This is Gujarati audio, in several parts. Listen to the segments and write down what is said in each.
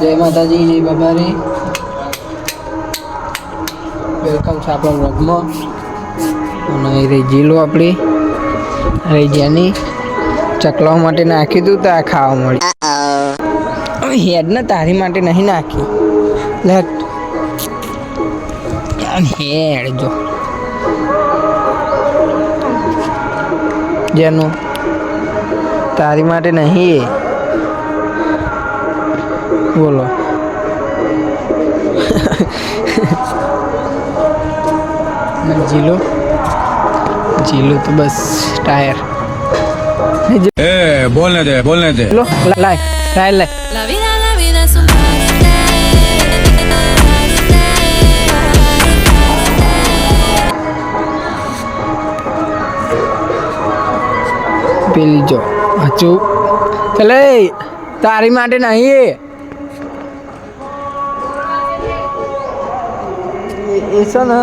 જય માતાજી, જય બાબારી. વેલકમ છે આપણા વ્લોગમાં. અને એ રહી જીલો આપણી, રહી જેની ચકલાઓ માટે નાખી દઉં તો આ ખાવા મળી. હેડ ને તારી માટે નહીં નાખી. લેટ હેડ જો જેનું તારી માટે નહીં એ બોલો. જીલો જીલો તો બસ ટાયર. बोलने दे લો લાય ટાયર લાય. La vida es un party. પેલી જો હજુ ચલે તારી માટે નહીં એ છે ને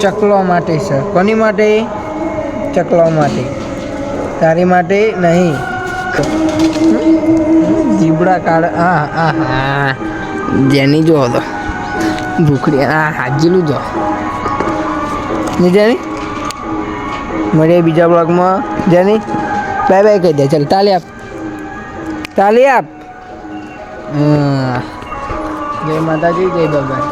ચકલા માટે છે. કોની માટે? ચકલા માટે. તારી માટે નહીં. જીબડા કાઢ. હા હા હા જેની જો હતો ભૂખડી. હા હાજીલું જો નહીં જેની. મળીએ બીજા બ્લોગમાં. જેની બાય બાય કહી દે. ચાલ તાલી આપ, તાલી આપ. જય માતાજી, જય બાબા.